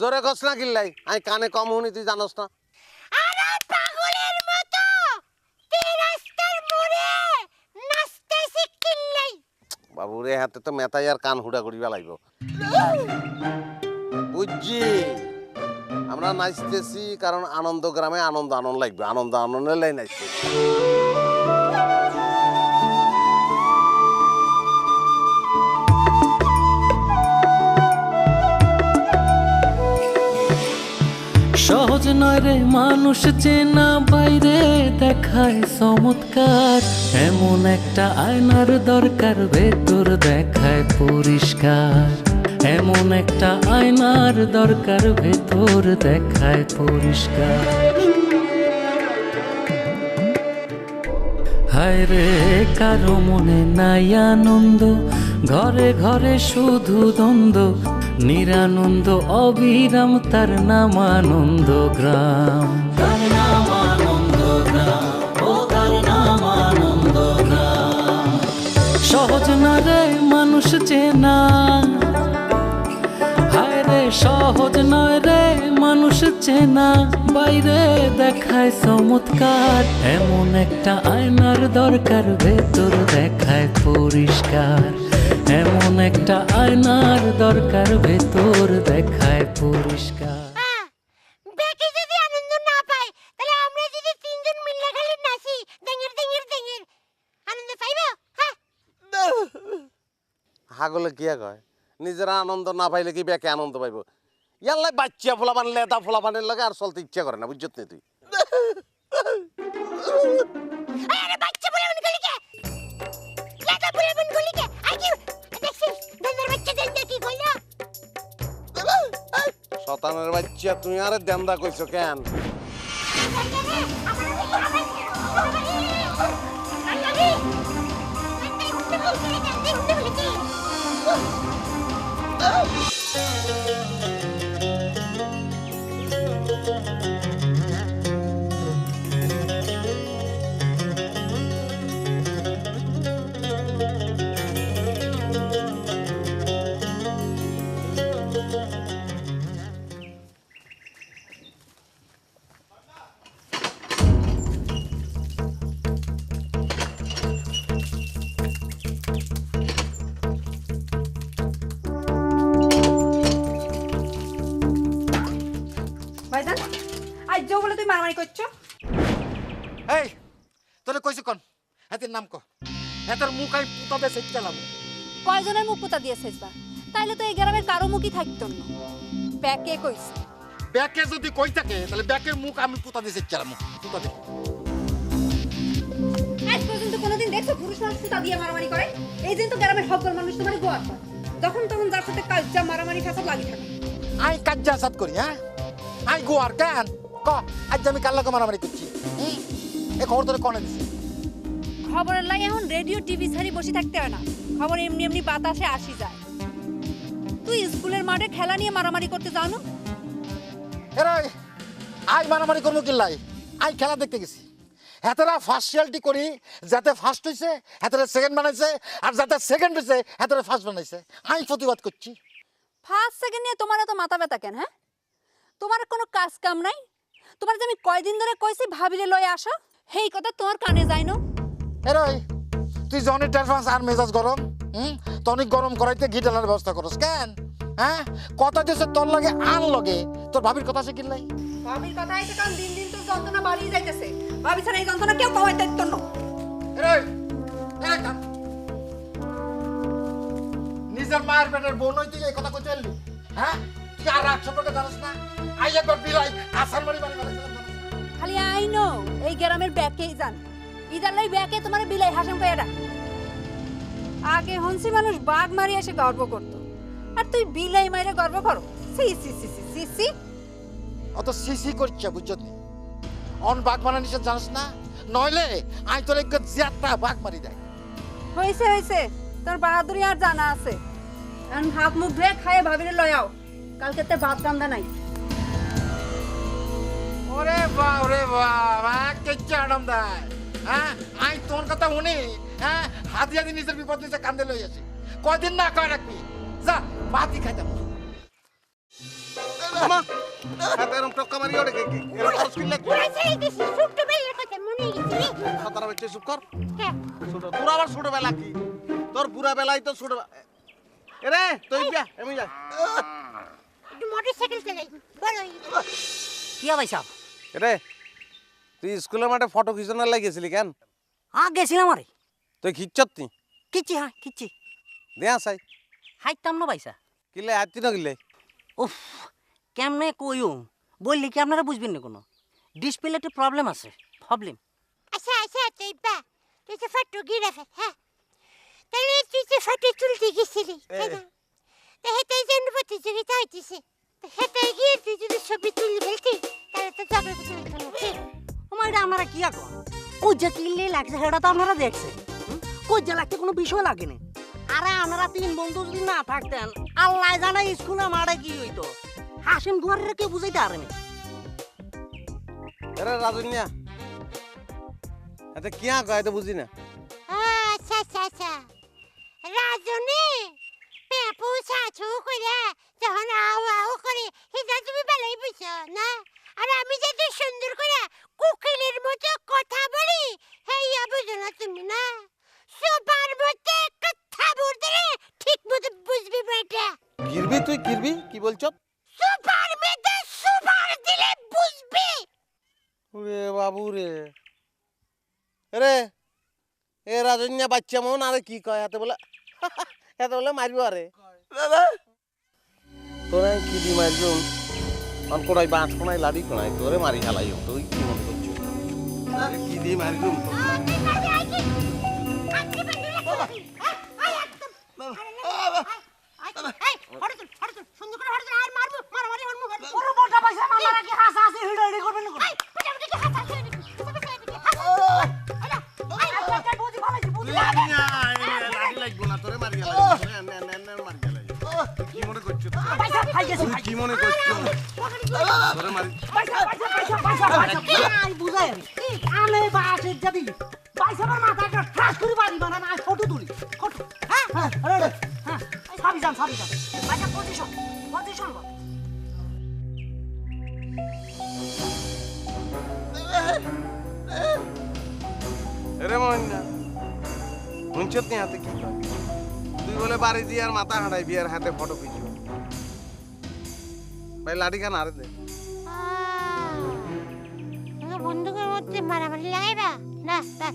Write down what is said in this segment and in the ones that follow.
জোরে কস না কিল্লাই, আমি কানে কম শুনি, তুই জানোস না। আরে পাগলের মতো তুই রাস্তার মোড়ে নাচতেছি কিল্লাই। বাবু রে, হাতে তো মেতাই আর কান হুড়া করিবা লাগব। বুঝছি, আমরা নাচতেছি কারণ আনন্দ গ্রামে আনন্দ আনন্দ লাগবে, আনন্দ আনন্দের লাই নাচতেছি। সহজ নয় রে মানুষ চেনা, বাইরে দেখায় চমৎকার, এমন একটা আয়নার দরকার, ভেতর দেখায় পরিষ্কার। এমন একটা আয়নার দরকার, ভেতর দেখায় পরিষ্কার। হায় রে কারো মনে নাই আনন্দ, ঘরে ঘরে শুধু দ্বন্দ্ব, নিরানন্দ অবিরাম, তার নাম আনন্দ গ্রাম। তার নাম আনন্দ গ্রাম, ও তার নাম আনন্দ গ্রাম। সহজ না রে মানুষ চেনা, হায় রে সহজ নয় রে মানুষ চেনা, বাইরে দেখায় চমৎকার, এমন একটা আয়নার দরকার, ভেতর দেখায় পরিষ্কার। এমন একটা আয়নার দরকার, ভেতর দেখায় পরিষ্কার। বেকি যদি আনন্দ না পায়, তাহলে আমরা যদি তিনজন মিলে খালি নাচি, দেঙের দেঙের দেঙের, আনন্দ পাইবো? হ্যাঁ, হাগলে কিয়া কয়, নিজেরা আনন্দ না পাইলে কি বেকে আনন্দ পাইব? ইয়াল্লাই বাচ্চা ফোলাপান লেদা ফোলাপানের লাগে আর চলতে ইচ্ছা করে না, বুঝছত নি তুই? আরে বাচ্চা বলে মন গলি কে, লেদা বলে মন গলি কে, আই কি দেখছিস দেনের বাচ্চা দেন কি কইলা? শতানের বাচ্চা, তুই আরে দেন্দা কইছো কেন? ভাইজান, আজ যাও বলে তুই মারামারি করছো? এই তোরে কইছি কোন হাতের নাম ক, হাতের মুখ আমি পুতা দিয়ে সেট গেলাম। কয়জনের মুখ পোতা দিয়েছিস বা? তাইলে তো এই গ্রামের কারো মুখই থাকতো না। ব্যাকে কইস? ব্যাকে যদি কই থাকে তাহলে ব্যাকের মুখ আমি পুতা দিয়ে সেট গেলাম। পুতা দে। আজ পর্যন্ত কোনোদিন দেখছো পুরুষ মানুষ পোতা দিয়ে মারামারি করে? এই দিন তো গ্রামের সকল মানুষ তোমার গোয়া করে। যখন তখন যার সাথে কাজা মারামারি ফাসাদ লাগি থাকে। আই কাজ্জা সাত করি, হ্যাঁ আই গোয়ার কেন ক, আজ আমি কার লাগে মারামারি করছি? এ খবর তোরে কোনে দিছে? খবরের লাগে এখন রেডিও টিভি ছাড়ি বসে থাকতে হয় না, খবর এমনি এমনি বাতাসে আসি যায়। তুই স্কুলের মাঠে খেলা নিয়ে মারামারি করতে যাও না? এরে আই মারামারি করবো কিল্লাই, আই খেলা দেখতে গেছি। হেতারা ফার্স্টিয়ালিটি করি, যাতে ফার্স্ট হয়েছে হেতারা সেকেন্ড বানাইছে, আর যাতে সেকেন্ড হয়েছে হেতারা ফার্স্ট বানাইছে। আমি প্রতিবাদ করছি। ফার্স্ট সেকেন্ড নিয়ে তোমার এত মাথা ব্যথা কেন? হ্যাঁ, তোমার কোনো কাজ কাম নাই? তোমার যে আমি কয়দিন ধরে কইছি ভাবিলে লয়ে আসো, হেই কথা তোমার কানে যায় না? এরে তুই জনি টেরফাস আর মেজাজ গরম, তনিক গরম করাইতে ঘি ঢালার ব্যবস্থা করস কেন? হ্যাঁ কথা দিয়েছে তোর লাগে আন লগে, তোর ভাবির কথা শিখিল নাই? ভাবির কথা আইতে কারণ দিন দিন তো যন্ত্রণা বাড়িয়ে যাইতেছে। ভাবি ছাড়া এই যন্ত্রণা কেউ কমাই দায়িত্ব না। এরে এরে কান নিজের মায়ের পেটের বোন হইতে এই কথা কইতে এলি? হ্যাঁ তুই আর রাগ সম্পর্কে জানিস না? আই একবার বিলাই আসার মারি মারি মারি খালি আই নো এই গ্রামের ব্যাকেই জান, ইদালাই ব্যাকে তোমার বিলাই হাসাম কইরা। আগে হনসি মানুষ বাঘ মারি এসে গর্ব করতো, আর তুই বিলাই মাইরে গর্ব করো? সি সি সি সি সি সি। অত সিসি করছে বুঝছত নি? অন বাঘ মারা নিষেধ জানিস না? নইলে আই তোর এক জিয়াটা বাঘ মারি দেয়। হইছে হইছে, তোর বাহাদুরি আর জানা আছে। এখন হাত মুখ ধুয়ে খাইয়ে ভাবিরে লয়াও, কালকে তে ভাত রান্দা নাই। ওরে বাবা কেচ্চা আডম দেয়। হ্যাঁ আই তোর কথা শুনি, হ্যাঁ হাতিয়া দিয়ে নিজের বিপদ নিজে কান্দে লই আসি। কয়দিন না কয় রাখবি, যা ভাতই খাইতাম। আমা হাতে এরকম টক্কা মারি ওড়ে এরকম খরচ কিনলে পুরাই ছেড়ে দিছি ছোটবেলার কথা মনে গেছে সাতারা বেচে চুপ কর কে ছোট তোর আবার ছোটবেলা কি তোর বুড়া বেলায় তো ছোট এরে তুই যা আমি যা একটু মোটরসাইকেল চালাই বড় কি ভাই সাহেব রে তুই স্কুলের মাঠে ফটো খিচানোর লাগিয়েছিলি কেন হ্যাঁ গেছিলাম আরে তুই খিচ্ছত তুই কিচ্ছি হ্যাঁ কিচ্ছি দেয়া চাই হাইতাম না ভাইসা কিলে হাতি না কিলে উফ কেমনে কইও বললি কি আপনারা বুঝবেন না কোনো ডিসপ্লেতে প্রবলেম আছে প্রবলেম আচ্ছা আচ্ছা তুই বা তুই তো ফটো গিরা ফেল হ্যাঁ তাহলে তুই তো ফটো তুলতে গেছিলি তাই না তো হেঁটে জন্য প্রতিযোগিতা হইতেছে হেঁটে গিয়ে তুই যদি ছবি তুলি ফেলতি তাহলে তো যাবে তুলতে আমার এটা আপনারা কি আঁকো কোজা কিনলে লাগছে সেটা তো আপনারা দেখছে কোজা লাগতে কোনো বিষয় লাগে না আরে আপনারা তিন বন্ধু যদি না থাকতেন আল্লাহ জানে স্কুলে মারে কি হইতো হাসিম দুয়ারে কেউ বুঝাইতে পারেনি এরে রাজন্যা এটা কি আঁকা এটা বুঝি না আচ্ছা আচ্ছা আচ্ছা রাজনে পেপু ছাছু করে যখন আও আও করে সেটা তুমি ভালোই বুঝছো না আর আমি যাতে সুন্দর করে কুকিলের মতো কথা বলি হেইয়া বুঝো না তুমি না সবার মধ্যে কথা বলতে ঠিক মতো বুঝবি বেটা কিরবি তুই কিরবি কি বলছ সুপার মধ্যে সুপার দিলে বুঝবি ওরে বাবু রে রে এ রাজন্যা বাচ্চা মন আরে কি কয় এত বলে মারবো আরে তোরা কি দি মারবো অন কোনাই বাঁশ কোনাই লাড়ি কোনাই তোরে মারি হালাই তুই কি মনে করছিস কি দি মারবো লাড়ি লাগবো না তোরে মারি হালাই মারি হালাই কি মনে করছিস তুই কি মনে করছিস তোরে মারি বুঝাই আমি বাসে যাবি বাইসাবার মাথাটা ঠাস করে বাড়ি বানান আর ফটো তুলি ফটো হ্যাঁ হ্যাঁ হ্যাঁ সাবি যান বাইসা পজিশন রে মহিনা শুনছত নি হাতে কি কয় তুই বলে বাড়ি দিয়ে আর মাথা হাঁটাই বিয়ার হাতে ফটো খিচব ভাই লাঠি খান আরে দে বন্ধুদের মধ্যে মারামারি লাগাইবা না দেখ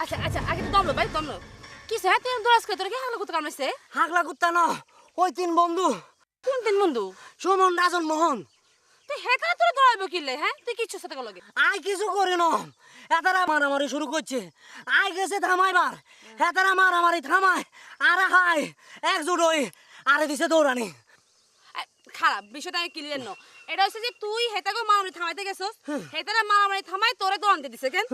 আচ্ছা আচ্ছা আগে তো দমলো ভাই দমলো কি স্যার তুই দরাজ করে তোর কি হাগলা কুত্তা কামড়াইছে হাগলা কুত্তা না ওই তিন বন্ধু কোন দিন বন্ধু সুমন রাজন মোহন তুই হেতা তোর দরাইব কিলে হ্যাঁ তুই কিচ্ছু সাথে লাগে আই কিছু করে না এতারা মারামারি শুরু করছে আই গেছে থামাইবার এতারা মারামারি থামায় আরে হাই একজোট হই আরে দিছে দৌড়ানি খারাপ বিষয়টা আমি ক্লিয়ার ন এটা হচ্ছে যে তুই হেতাকে মারামারি থামাইতে গেছস হেতারা মারামারি থামাই তোরে দৌড়ানতে দিছে কেন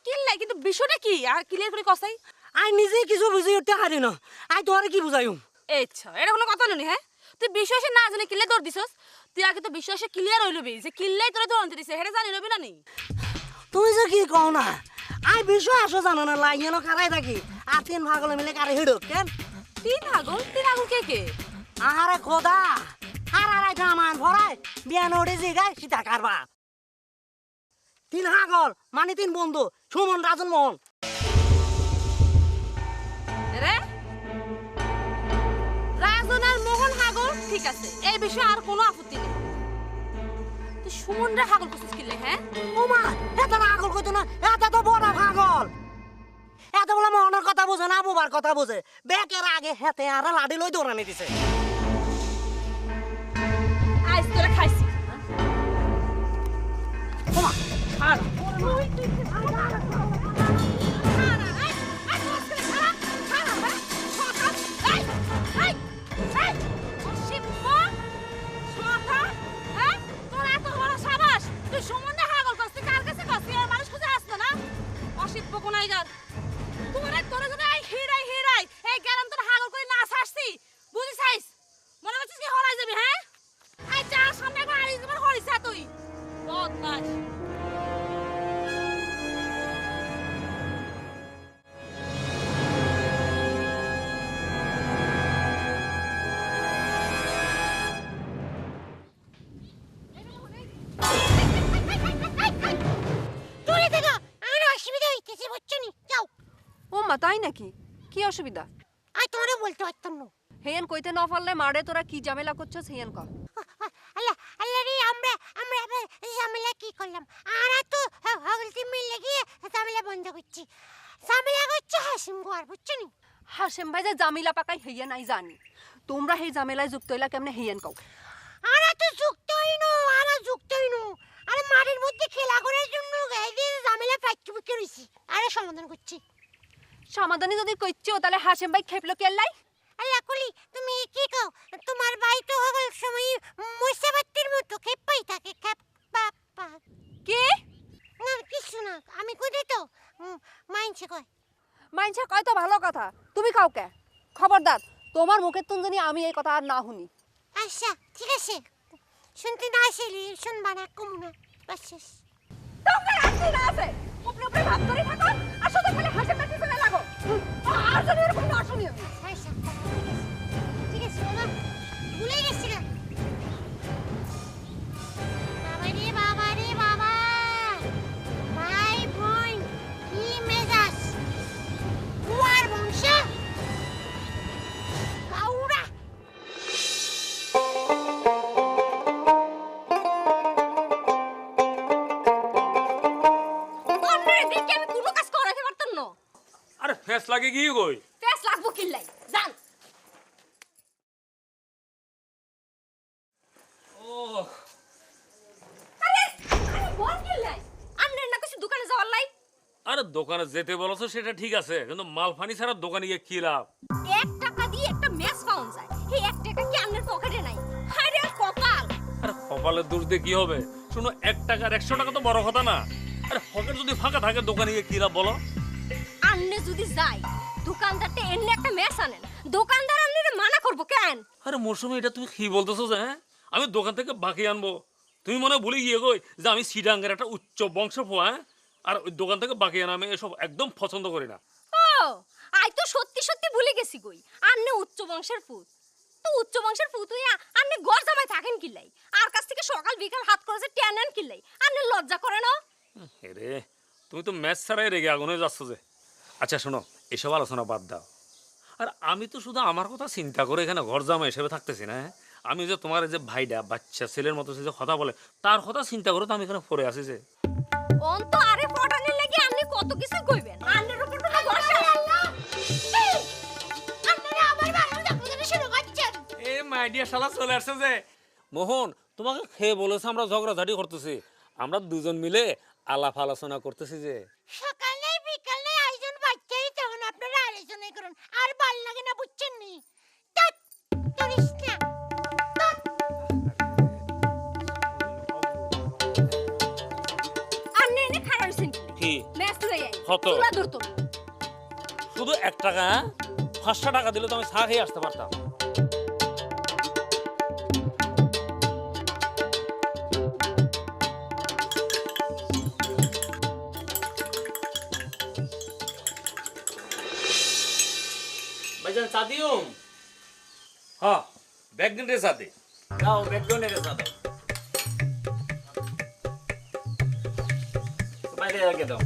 কিল্লাই কিন্তু বিষয়টা কি আর ক্লিয়ার করে কসাই আই নিজে কিছু বুঝি উঠতে হারি না আই তোরে কি বুঝাইম আচ্ছা এটা কোনো কথা ননি হ্যাঁ তুই বিশ্বাসে না জানে কিলে দৌড় দিছস তুই আগে তো বিশ্বাসে ক্লিয়ার হইলবি যে কিল্লাই তোরে দৌড়ানতে দিছে এটা জানি লবি না নি তুমি যে কি কও না আই বিশ্বাস জানো না লাইন খারাই থাকি আর তিন ভাগলে মিলে কারে হিড়ো কেন তিন আগুন কে কে আহারে খোদা আর আড়াই জামান ভরাই বিয়ান ওড়ে জিগায় সীতা কারবা তিন হাগল মানে তিন বন্ধু সুমন রাজন মোহন রে রাজন আর মোহন হাগর ঠিক ঠিক আছে, এই বিষয়ে আর কোনো আপত্তি নেই। তুই সুমনরে হাগল করছিস কিলে? হ্যাঁ, ও মা, এত না আগল কইতো না, এত তো বড় পাগল। এত বলে মনের কথা বোঝে না, বুবার কথা বোঝে। ব্যাকের আগে হেতে আর লাডি লই দৌড়ানি দিছে। আইস তোরে খাইছি। ও মা, আর তুই বদমাশ। দূরে থেকে আর অসুবিধা হইতেছে বুঝছো নি? যাও। ও মা, তাই নাকি? কি অসুবিধা? আর তোমারও বলতে পারতাম না। হেয়ান কইতে না পারলে মারে তোরা কি ঝামেলা করছস হেয়ান ক। আল্লাহ আল্লাহ রে, আমরা আবার ঝামেলা কি করলাম? আমরা তো হগলতে মিলে গিয়ে ঝামেলা বন্ধ করছি। ঝামেলা করছে হাসিম গোয়ার বুঝছো নি? হাসেম ভাই যে জামিলা পাকাই হইয়া নাই জানি। তোমরা সেই জামেলায় যুক্ত হইলা কেমনে হেয়ান কও। আমরা তো যুক্ত হইনো, আমরা যুক্ত হইনো। আরে মাঠের মধ্যে খেলা করার জন্য এই ঝামেলা পাইকি বুকে রইছি। আরে সমাধান করছি। সমাধানে যদি কইছিও তাহলে হাসেম ভাই খেপলো কেলাই? আল্লাহ কলি, তুমি কি কও? তোমার ভাই তো হগল সময় মুসাবাত্তির মতো খেপাই থাকে, খেপা। কি? না কিছু না, আমি কইতে তো মাইনছে কয়। মাইনছে কয় তো ভালো কথা, তুমি কাও কে? খবরদার, তোমার মুখের তুন জানি আমি এই কথা আর না শুনি। আচ্ছা ঠিক আছে, শুনতে না আসলে শুনবা না, কমু না, বাস শেষ। তোমরা আসতে না আছে উপরে উপরে ভাব করে থাকো আর শুধু খালি হাসেম ভাই পিছনে লাগো। আর জানি এরকম না শুনি আমি। আচ্ছা ঠিক আছে বাবা, ভুলে গেছিলাম। বাবা রে বাবা, ভাই বোন কি মেজাজ, কুয়ার বংশ কাউরা। অন্যের দিকে আমি কোনো কাজ করাতে পারতাম না। আরে ফেস লাগে গিয়ে কই? পেস লাগবো কিল্লাই, জান। ও আরে বল কিল্লাই, আন্নের না কিছু দোকানে যাওয়ার লাই। আরে দোকানে যেতে বলছো সেটা ঠিক আছে, কিন্তু মাল ফানি ছাড়া দোকানে গিয়ে কি লাভ? 1 টাকা দিয়ে একটা ম্যাচ পাউন যায়, এই 1 টাকা কি আন্নের পকেটে নাই? আরে কপাল। আরে কপালের দোষ দিয়ে কি হবে? শুনো, 1 টাকা আর 100 টাকা তো বড় কথা না। আরে পকেট যদি ফাঁকা থাকে দোকানে গিয়ে কি লাভ বলো? আন্নে যদি যায় দোকানদারটা এনে একটা ম্যাচ আনেন, দোকানদার আন্নের মানা করবো কেন? আরে মৌসুমি, এটা তুমি কি বলতেছো যে? হ্যাঁ, আমি দোকান থেকে বাকি আনবো? তুমি মনে হয় ভুলে গিয়ে কই যে আমি সিডাঙ্গের একটা উচ্চ বংশ পোয়া, হ্যাঁ? আর ওই দোকান থেকে বাকি আনা আমি এসব একদম পছন্দ করি না। ও আই তো সত্যি সত্যি ভুলে গেছি কই, আন্নে উচ্চ বংশের পুত। তো উচ্চ বংশের পুত হইয়া আন্নে ঘর জামাই থাকেন কিলাই? আর কাছ থেকে সকাল বিকাল হাত করেছে টেন আন কিলাই? আন্নে লজ্জা করে না? রে, তুমি তো ম্যাচ ছাড়াই রেগে আগুনে যাচ্ছ যে। আচ্ছা শোনো, এসব আলোচনা বাদ দাও। আর আমি তো শুধু আমার কথা চিন্তা করে এখানে ঘর জামা হিসেবে থাকতেছি না, হ্যাঁ? আমি যে তোমার যে ভাইটা বাচ্চা ছেলের মতো সে যে কথা বলে তার কথা চিন্তা করে তো আমি এখানে পড়ে আসি যে। অন তো আরে পটানের লাগি আন্নে কত কিছু কইবেন, আন্নের উপর তো ভরসা। আপনারা আমার বাড়িতে দেখতে শুরু করছেন। এ মাইডিয়া শালা চলে আসছে যে। মোহন, তোমাকে খেয়ে বলেছে আমরা ঝগড়াঝাটি করতেছি, আমরা দুজন মিলে আলাপ আলোচনা করতেছি যে। সকালে বিকালে আয়োজন বাচ্চাই তখন আপনারা আলোচনা করুন, আর ভাল লাগে না বুঝছেন নি? ধ্যাৎ, করিস না। আন্নে এনে খাড়া হইছেন কি ম্যাচ লই আই কত? তুলা ধরতো শুধু 1 টাকা, হ্যাঁ? 500 টাকা দিলে তো আমি চা খেয়ে আসতে পারতাম। ভাইজান চা দিও? হ্যাঁ, ব্যাগনের সাথে। দাও ব্যাকগ্রাউন্ডে চা দাও। বাইরে আগে দাও।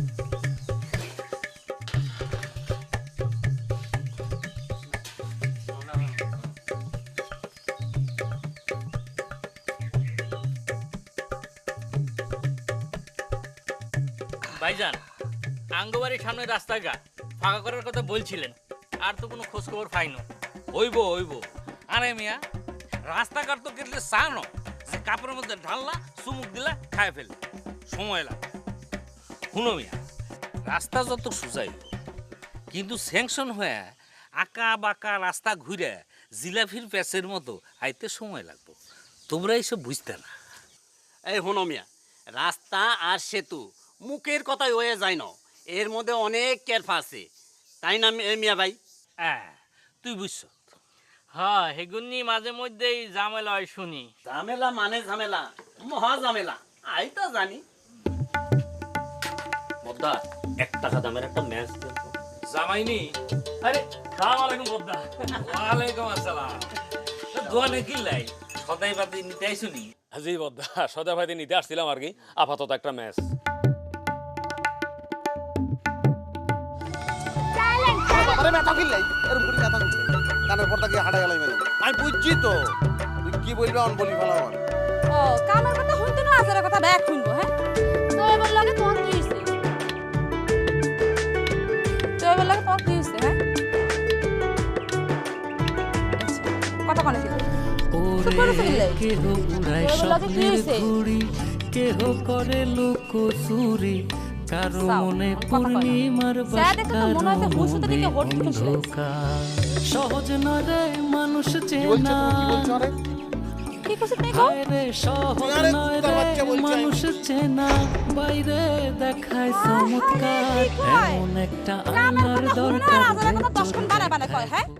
ভাইজান আঙ্গবাড়ির সামনে রাস্তাঘাট ফাঁকা করার কথা বলছিলেন, আর তো কোনো খোঁজ খবর পাইনো। হইব হইব। আরে মিয়া, রাস্তাঘাট তো কেটে চানো, কাপড়ের মধ্যে ঢাললা, চুমুক দিলা, খায় ফেলে, সময় লাগে। শুনো মিয়া, রাস্তা যত সুজাইব, কিন্তু স্যাংশন হয়ে আঁকা বাঁকা রাস্তা ঘুরে জিলাপির প্যাচের মতো আইতে সময় লাগবো। তোমরা এইসব বুঝতে না। এই হনো মিয়া, রাস্তা আর সেতু মুখের কথাই হয়ে যায় না, এর মধ্যে অনেক কেরফা আছে, তাই না মিয়া ভাই? তুই বুঝছ? হ্যাঁ, হেগুনি মাঝে মধ্যেই ঝামেলা হয় শুনি। ঝামেলা মানে ঝামেলা, মহা ঝামেলা, আই তো জানি। বদ্দা, 1 টাকা দামের একটা ম্যাচ দেন তো। জামাইনি? আরে সালাম আলাইকুম বদ্দা। ওয়ালাইকুম আসসালাম। দোয়ানে কি লাই? সদাই পাতি নিতে আইছুনি? জি বদ্দা, সদাই পাতি নিতে আসছিলাম আর কি, আপাতত একটা ম্যাচ। আরে ব্যথা কিল্লাই, এরকম করে ব্যথা কিল্লাই, কানের পর্দা গিয়ে হাঁটা গেলাই মানে। আমি বুঝছি তো তুই কি বলবি, অন বলি ফেলা আমার। ও কামের কথা শুনতে না, আজারের কথা ব্যাগ শুনবো। হ্যাঁ, তো এবার লাগে তোমার কি হইছে? তো এবার লাগে তোমার কি হইছে? হ্যাঁ, কথা কোনে কি? ওরে কেহ উড়ায় স্বপ্নের ঘুড়ি, কেহ করে লুকোচুরি, কারো মনে পূর্ণিমার বাস, কারো মনে অন্ধকার। সহজ নয় রে মানুষ চেনা, কি কইছিস তুই? হায় রে সহজ নয় রে মানুষ চেনা, বাইরে দেখায় চমৎকার, এমন একটা আয়নার দরকার। আজারের কথা 10 গুণ বাড়ায় বাড়ায় কয়। হ্যাঁ,